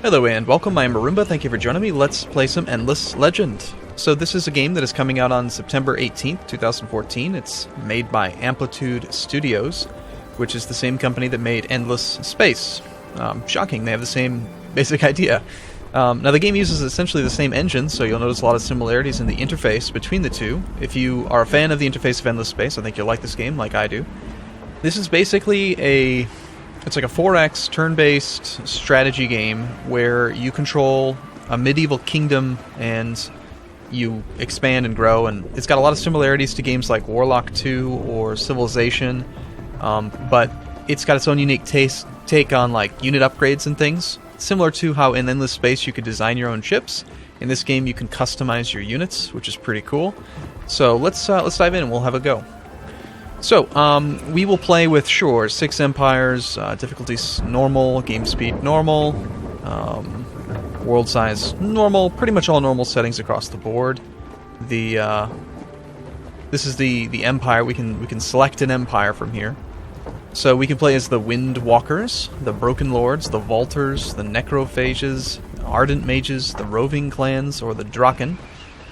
Hello and welcome, I am Marumba, thank you for joining me. Let's play some Endless Legend. So this is a game that is coming out on September 18th, 2014. It's made by Amplitude Studios, which is the same company that made Endless Space. Shocking, they have the same basic idea. Now the game uses essentially the same engine, so you'll notice a lot of similarities in the interface between the two. If you are a fan of the interface of Endless Space, I think you'll like this game like I do. This is basically it's like a 4X turn-based strategy game where you control a medieval kingdom and you expand and grow, and it's got a lot of similarities to games like Warlock 2 or Civilization, but it's got its own unique take on like unit upgrades and things. Similar to how in Endless Space you could design your own ships, in this game you can customize your units, which is pretty cool. So let's dive in and we'll have a go. So, we will play with, 6 empires, difficulties normal, game speed normal, world size normal, pretty much all normal settings across the board. This is the empire. We can select an empire from here. So we can play as the Wind Walkers, the Broken Lords, the Vaulters, the Necrophages, Ardent Mages, the Roving Clans, or the Draken.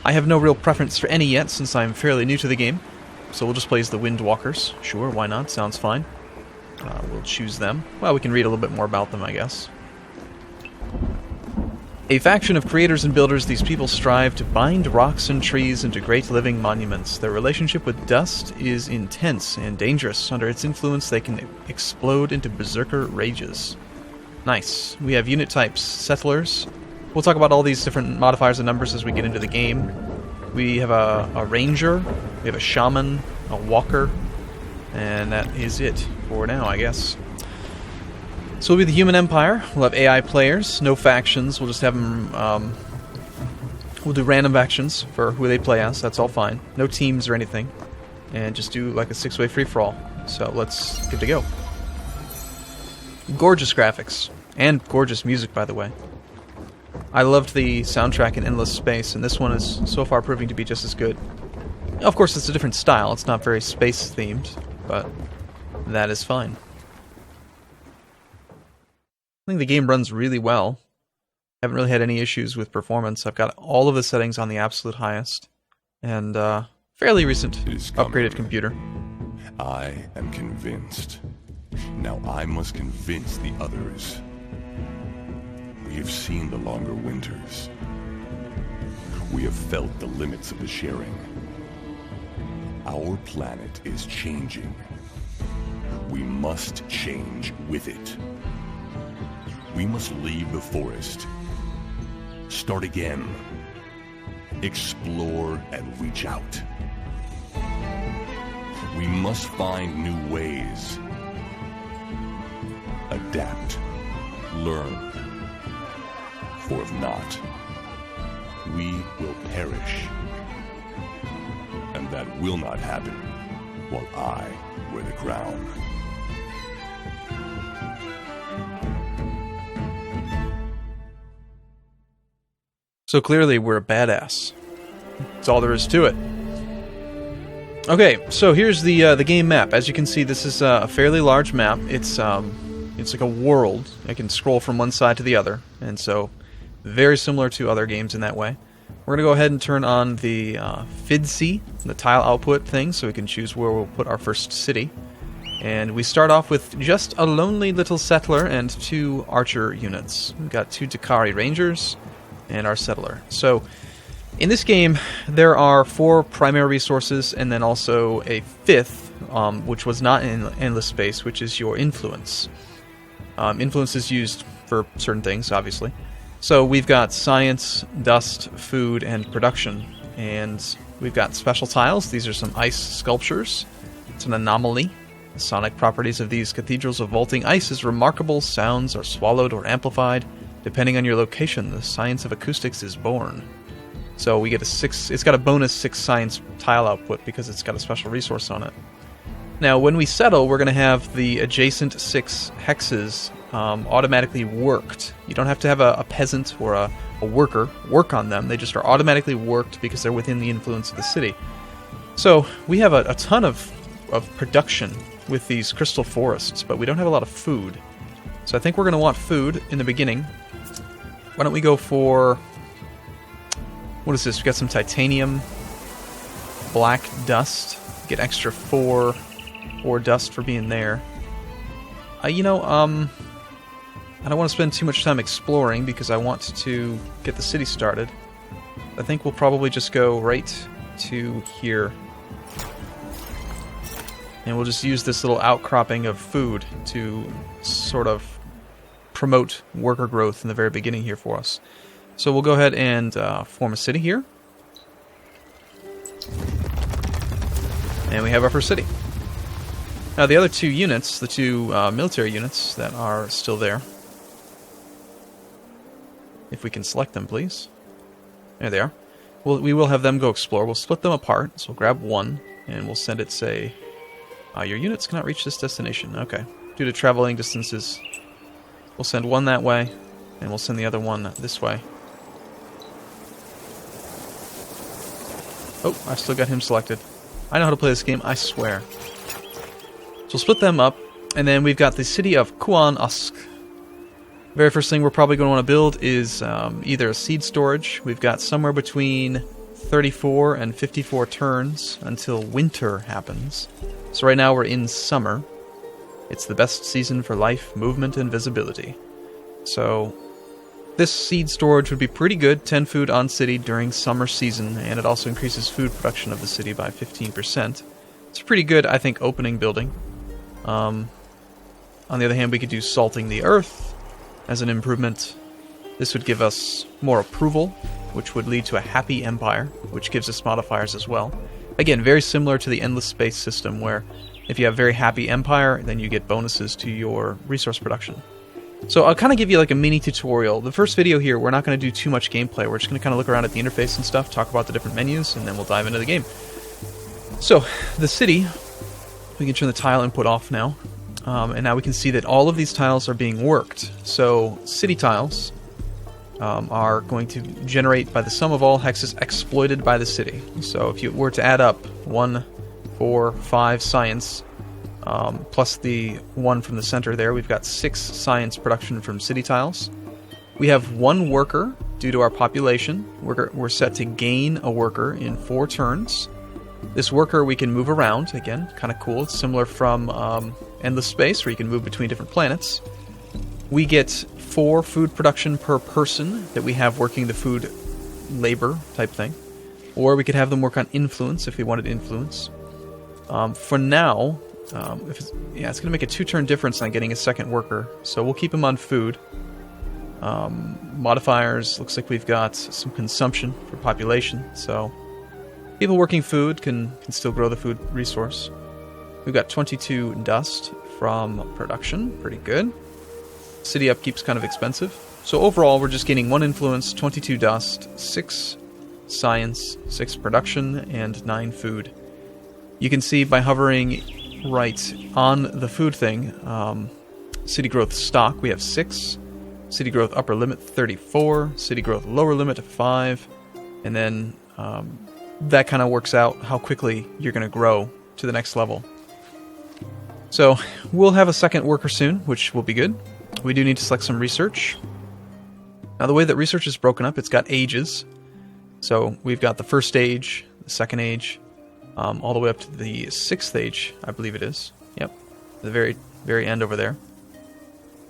I have no real preference for any yet, since I'm fairly new to the game. So we'll just play as the Wind Walkers. Sure, why not? Sounds fine. We'll choose them. Well, we can read a little bit more about them, I guess. A faction of creators and builders, these people strive to bind rocks and trees into great living monuments. Their relationship with dust is intense and dangerous. Under its influence, they can explode into berserker rages. Nice. We have unit types, settlers. We'll talk about all these different modifiers and numbers as we get into the game. We have a ranger, we have a shaman, a walker, and that is it for now, I guess. So we'll be the Human Empire. We'll have AI players, no factions. We'll just have them, we'll do random factions for who they play as. That's all fine. No teams or anything. And just do like a 6-way free-for-all. So let's get to go. Gorgeous graphics. And gorgeous music, by the way. I loved the soundtrack in Endless Space, and this one is so far proving to be just as good. Of course, it's a different style. It's not very space-themed, but that is fine. I think the game runs really well. Haven't really had any issues with performance. I've got all of the settings on the absolute highest, and fairly recent upgraded computer. I am convinced. Now I must convince the others. We have seen the longer winters. We have felt the limits of the sharing. Our planet is changing. We must change with it. We must leave the forest. Start again. Explore and reach out. We must find new ways. Adapt. Learn. For if not, we will perish. And that will not happen while I wear the crown. So clearly we're a badass. That's all there is to it. Okay, so here's the game map. As you can see, this is a fairly large map. It's like a world. I can scroll from one side to the other, and so very similar to other games in that way. We're going to go ahead and turn on the FIDC, the tile output thing, so we can choose where we'll put our first city. And we start off with just a lonely little settler and 2 archer units. We've got 2 Dakari Rangers and our settler. So in this game, there are 4 primary resources and then also a 5th, which was not in Endless Space, which is your influence. Influence is used for certain things, obviously. So we've got science, dust, food, and production. And we've got special tiles. These are some ice sculptures. It's an anomaly. The sonic properties of these cathedrals of vaulting ice is remarkable. Sounds are swallowed or amplified. Depending on your location, the science of acoustics is born. So we get it's got a bonus 6 science tile output because it's got a special resource on it. Now, when we settle, we're going to have the adjacent 6 hexes automatically worked. You don't have to have a peasant or a worker work on them. They just are automatically worked because they're within the influence of the city. So we have a ton of production with these crystal forests, but we don't have a lot of food. So I think we're going to want food in the beginning. Why don't we go for... What is this? We got some titanium, black dust. Get extra 4 dust for being there. I don't want to spend too much time exploring because I want to get the city started. I think we'll probably just go right to here. And we'll just use this little outcropping of food to sort of promote worker growth in the very beginning here for us. So we'll go ahead and form a city here. And we have our first city. Now the other 2 units, the 2 military units that are still there. If we can select them, please. There they are. We will have them go explore. We'll split them apart. So we'll grab one, and we'll send it, say... your units cannot reach this destination. Okay. Due to traveling distances, we'll send one that way, and we'll send the other one this way. Oh, I still got him selected. I know how to play this game, I swear. So we'll split them up, and then we've got the city of Kuan Usk. Very first thing we're probably going to want to build is either a seed storage. We've got somewhere between 34 and 54 turns until winter happens. So right now we're in summer. It's the best season for life, movement, and visibility. So this seed storage would be pretty good. 10 food on city during summer season, and it also increases food production of the city by 15%. It's a pretty good, I think, opening building. On the other hand, we could do salting the earth as an improvement. This would give us more approval, which would lead to a happy empire, which gives us modifiers as well. Again, very similar to the endless space system, where if you have very happy empire, then you get bonuses to your resource production. So I'll kind of give you like a mini tutorial. The first video here, we're not going to do too much gameplay. We're just going to kind of look around at the interface and stuff, talk about the different menus, and then we'll dive into the game. So, the city, we can turn the tile input off now. And now we can see that all of these tiles are being worked. So, city tiles are going to generate by the sum of all hexes exploited by the city. So if you were to add up 1, 4, 5 science, plus the 1 from the center there, we've got 6 science production from city tiles. We have 1 worker due to our population. We're set to gain a worker in 4 turns. This worker we can move around, again, kind of cool. It's similar from Endless Space, where you can move between different planets. We get 4 food production per person that we have working the food labor type thing. Or we could have them work on influence if we wanted influence. For now, it's going to make a 2-turn difference on getting a second worker. So we'll keep him on food. Modifiers, looks like we've got some consumption for population. So people working food can still grow the food resource. We've got 22 dust from production, pretty good. City upkeep's kind of expensive. So overall, we're just gaining 1 influence, 22 dust, 6 science, 6 production, and 9 food. You can see by hovering right on the food thing, city growth stock, we have 6. City growth upper limit, 34. City growth lower limit, 5. And then that kind of works out how quickly you're going to grow to the next level. So we'll have a second worker soon, which will be good. We do need to select some research. Now the way that research is broken up, it's got ages. So we've got the first age, the second age, all the way up to the 6th age, I believe it is. Yep, the very, very end over there.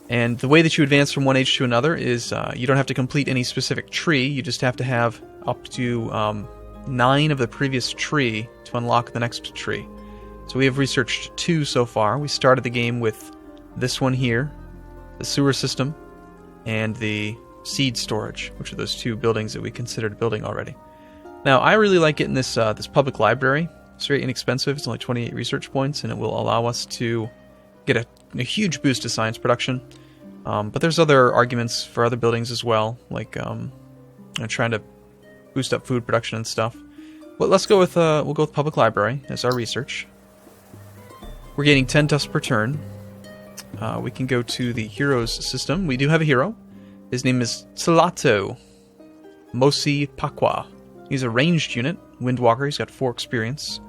And the way that you advance from one age to another is you don't have to complete any specific tree. You just have to have up to 9 of the previous tree to unlock the next tree. So we have researched 2 so far. We started the game with this one here, the sewer system, and the seed storage, which are those 2 buildings that we considered building already. Now, I really like getting this this public library. It's very inexpensive. It's only 28 research points, and it will allow us to get a huge boost to science production. But there's other arguments for other buildings as well, like trying to boost up food production and stuff. But let's go with we'll go with public library as our research. We're gaining 10 dust per turn. We can go to the heroes system. We do have a hero. His name is Tsalato Mosi Pakwa. He's a ranged unit, Windwalker. He's got 4 experience.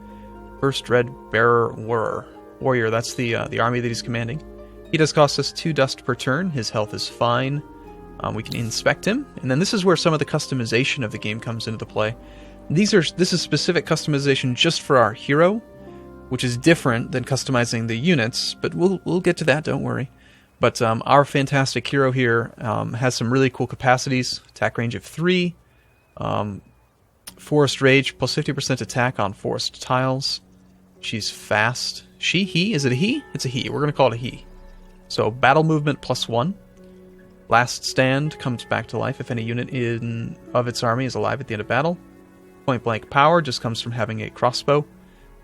First Red Bearer Warrior. That's the army that he's commanding. He does cost us 2 dust per turn. His health is fine. We can inspect him, and then this is where some of the customization of the game comes into play. This is specific customization just for our hero, which is different than customizing the units, but we'll get to that, don't worry. But our fantastic hero here has some really cool capacities. Attack range of 3, Forest Rage, plus 50% attack on forest tiles. She's fast. She, he? Is it a he? It's a he. We're going to call it a he. So battle movement plus 1. Last Stand comes back to life if any unit of its army is alive at the end of battle. Point blank power just comes from having a crossbow.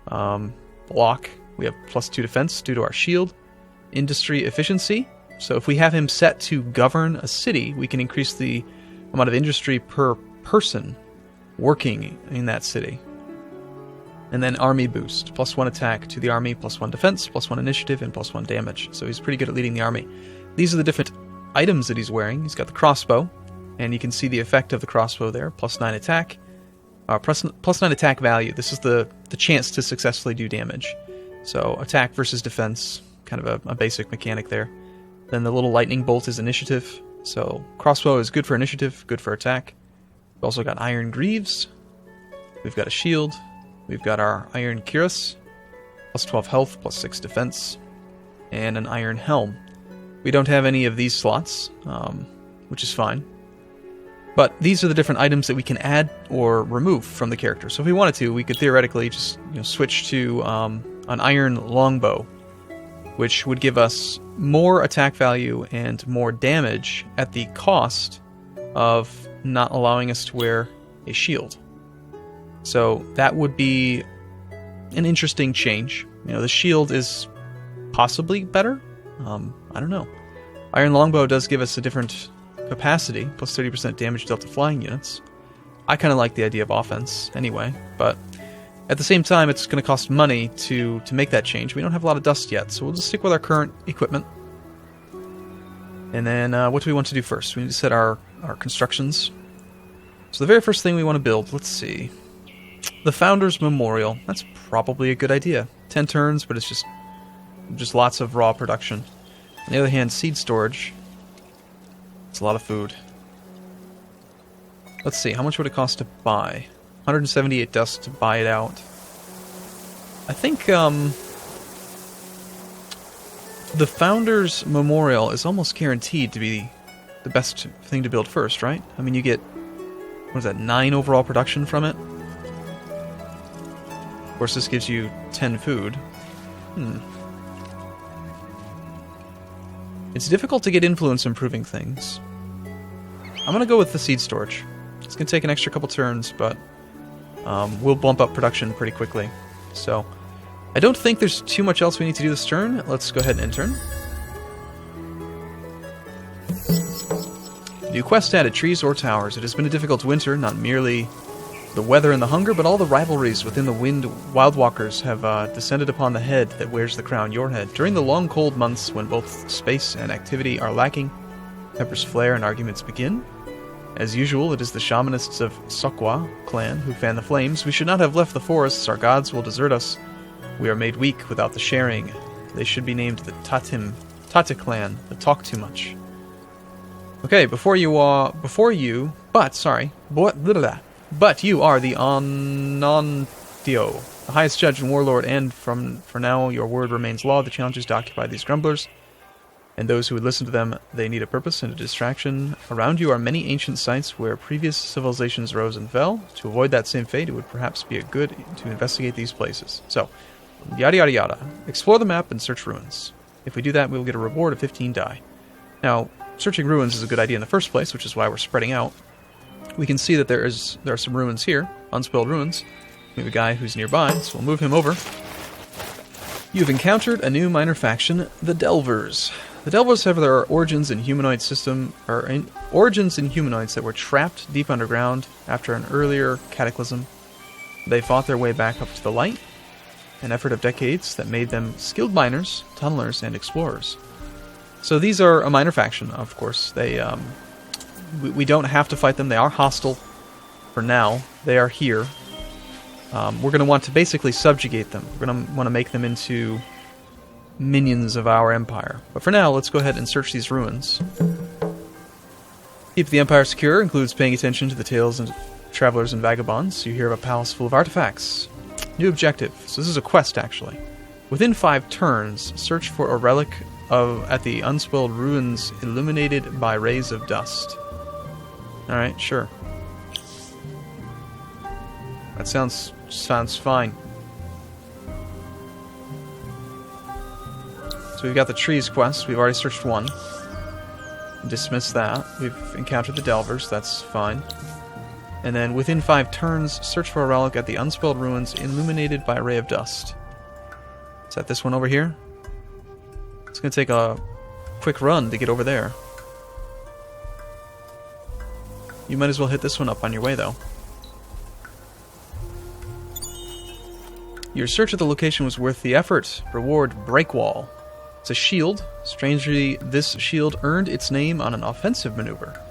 Block, we have plus 2 defense due to our shield. Industry efficiency. So if we have him set to govern a city, we can increase the amount of industry per person working in that city. And then army boost, plus 1 attack to the army, plus 1 defense, plus 1 initiative, and plus 1 damage. So he's pretty good at leading the army. These are the different items that he's wearing. He's got the crossbow, and you can see the effect of the crossbow there, plus 9 attack. Plus 9 attack value. This is the chance to successfully do damage. So attack versus defense, kind of a basic mechanic there. Then the little lightning bolt is initiative. So crossbow is good for initiative, good for attack. We've also got iron greaves. We've got a shield. We've got our iron cuirass, plus 12 health, plus 6 defense, and an iron helm. We don't have any of these slots, which is fine. But these are the different items that we can add or remove from the character. So if we wanted to, we could theoretically just switch to an iron longbow, which would give us more attack value and more damage at the cost of not allowing us to wear a shield. So that would be an interesting change. The shield is possibly better. I don't know. Iron longbow does give us a different capacity, plus 30% damage dealt to flying units. I kind of like the idea of offense anyway, but at the same time, it's going to cost money to make that change. We don't have a lot of dust yet, so we'll just stick with our current equipment. And then what do we want to do first? We need to set our constructions. So the very first thing we want to build, let's see. The Founders Memorial. That's probably a good idea. 10 turns, but it's just lots of raw production. On the other hand, seed storage. It's a lot of food. Let's see, how much would it cost to buy? 178 dust to buy it out. I think the Founders Memorial is almost guaranteed to be the best thing to build first, right? I mean, you get, what is that, 9 overall production from it? Of course, this gives you 10 food. It's difficult to get influence improving things. I'm going to go with the seed storage. It's going to take an extra couple turns, but we'll bump up production pretty quickly. So, I don't think there's too much else we need to do this turn. Let's go ahead and intern. New quest added, trees or towers. It has been a difficult winter, not merely the weather and the hunger, but all the rivalries within the wind. Wildwalkers have descended upon the head that wears the crown, your head. During the long cold months when both space and activity are lacking, peppers flare and arguments begin. As usual, it is the shamanists of Sokwa clan who fan the flames. We should not have left the forests. Our gods will desert us. We are made weak without the sharing. They should be named the Tate clan, the talk too much. Okay, but you are the Onantio, the highest judge and warlord, and for now your word remains law. The challenge is to occupy these grumblers, and those who would listen to them. They need a purpose and a distraction. Around you are many ancient sites where previous civilizations rose and fell. To avoid that same fate, it would perhaps be good to investigate these places. So, yada yada yada. Explore the map and search ruins. If we do that, we will get a reward of 15 die. Now, searching ruins is a good idea in the first place, which is why we're spreading out. We can see that there are some ruins here, unspoiled ruins. We have a guy who's nearby, so we'll move him over. You've encountered a new minor faction, the Delvers. The Delvers have their origins in humanoids that were trapped deep underground after an earlier cataclysm. They fought their way back up to the light, an effort of decades that made them skilled miners, tunnelers, and explorers. So these are a minor faction, of course. They we don't have to fight them. They are hostile for now. They are here. We're going to want to basically subjugate them. We're going to want to make them into minions of our empire. But for now, let's go ahead and search these ruins. Keep the Empire secure includes paying attention to the tales of travelers and vagabonds. You hear of a palace full of artifacts. New objective. So this is a quest, actually. Within 5 turns, search for a relic at the unspoiled ruins illuminated by rays of dust. Alright, sure. That sounds fine. So we've got the trees quest. We've already searched one. Dismiss that. We've encountered the Delvers. That's fine. And then within 5 turns, search for a relic at the unspoiled ruins illuminated by a ray of dust. Is that this one over here? It's going to take a quick run to get over there. You might as well hit this one up on your way, though. Your search of the location was worth the effort. Reward Breakwall. It's a shield. Strangely, this shield earned its name on an offensive maneuver.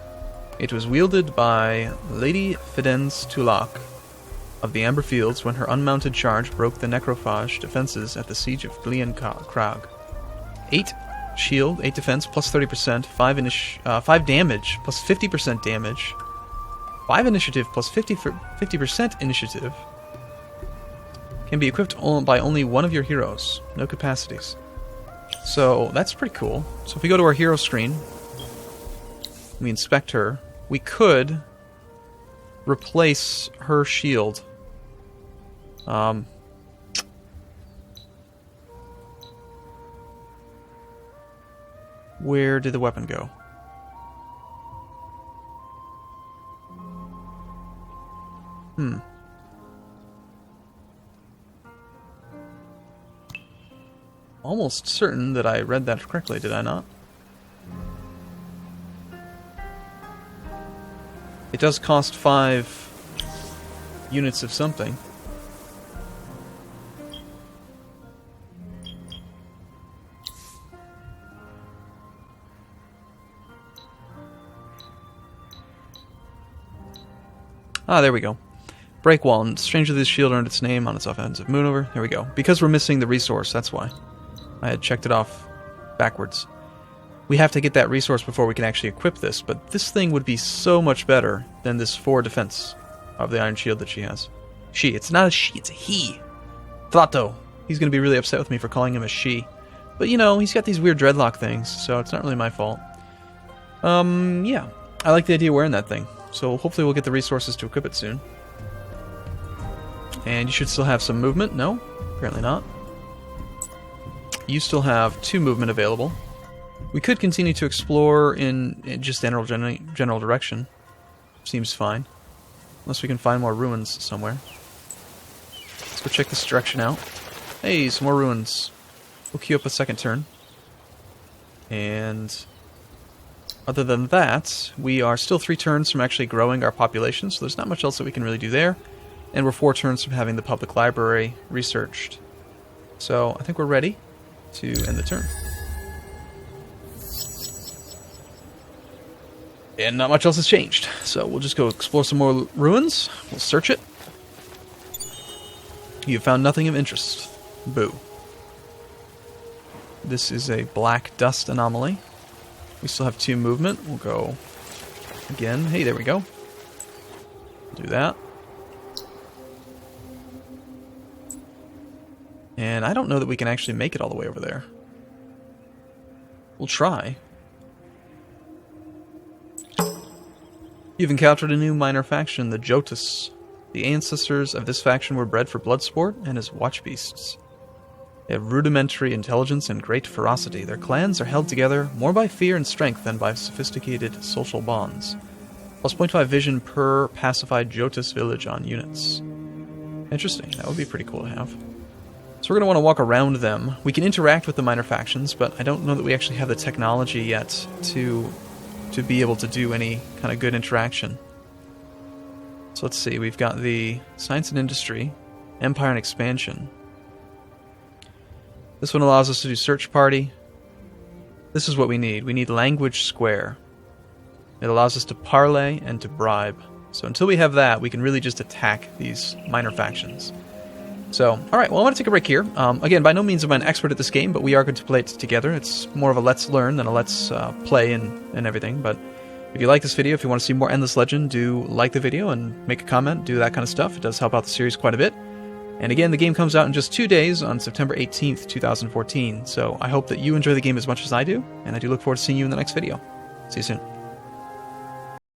It was wielded by Lady Fidens Tulak of the Amber Fields when her unmounted charge broke the necrophage defenses at the siege of Blian Krag. 8 shield, 8 defense, plus 30%, 5 damage, plus 50% damage, 5 initiative, plus 50% initiative. Can be equipped by only one of your heroes. No capacities. So that's pretty cool. So if we go to our hero screen, we inspect her, we could replace her shield. Where did the weapon go? Almost certain that I read that correctly, did I not? It does cost 5 units of something. Ah, there we go. Breakwall. And strangely, this shield earned its name on its offensive maneuver. There we go. Because we're missing the resource, that's why. I had checked it off backwards. We have to get that resource before we can actually equip this, but this thing would be so much better than this 4 defense of the iron shield that she has. She. It's not a she, it's a he. Thlato. He's going to be really upset with me for calling him a she. But, you know, he's got these weird dreadlock things, so it's not really my fault. Yeah. I like the idea of wearing that thing. So hopefully we'll get the resources to equip it soon. And you should still have some movement. No? Apparently not. You still have 2 movement available. We could continue to explore in just general direction. Seems fine. Unless we can find more ruins somewhere. Let's go check this direction out. Hey, some more ruins. We'll queue up a second turn. And other than that, we are still 3 turns from actually growing our population, so there's not much else that we can really do there. And we're 4 turns from having the public library researched. So I think we're ready to end the turn. And not much else has changed. So we'll just go explore some more ruins. We'll search it. You have found nothing of interest. Boo. This is a black dust anomaly. We still have 2 movement. We'll go again. Hey, there we go. Do that. And I don't know that we can actually make it all the way over there. We'll try. You've encountered a new minor faction, the Jotus. The ancestors of this faction were bred for blood sport and as watch beasts. They have rudimentary intelligence and great ferocity. Their clans are held together more by fear and strength than by sophisticated social bonds. Plus 0.5 vision per pacified Jotus village on units. Interesting. That would be pretty cool to have. So we're going to want to walk around them. We can interact with the minor factions, but I don't know that we actually have the technology yet to be able to do any kind of good interaction. So let's see. We've got the Science and Industry, Empire and Expansion. This one allows us to do Search Party. This is what we need. We need Language Square. It allows us to parlay and to bribe. So until we have that, we can really just attack these minor factions. So, alright, well, I want to take a break here. Again, by no means am I an expert at this game, but we are going to play it together. It's more of a let's learn than a let's play and everything, but If you like this video, if you want to see more Endless Legend, do like the video and make a comment, do that kind of stuff. It does help out the series quite a bit. And again, the game comes out in just 2 days on September 18th, 2014. So I hope that you enjoy the game as much as I do, and I do look forward to seeing you in the next video. See you soon.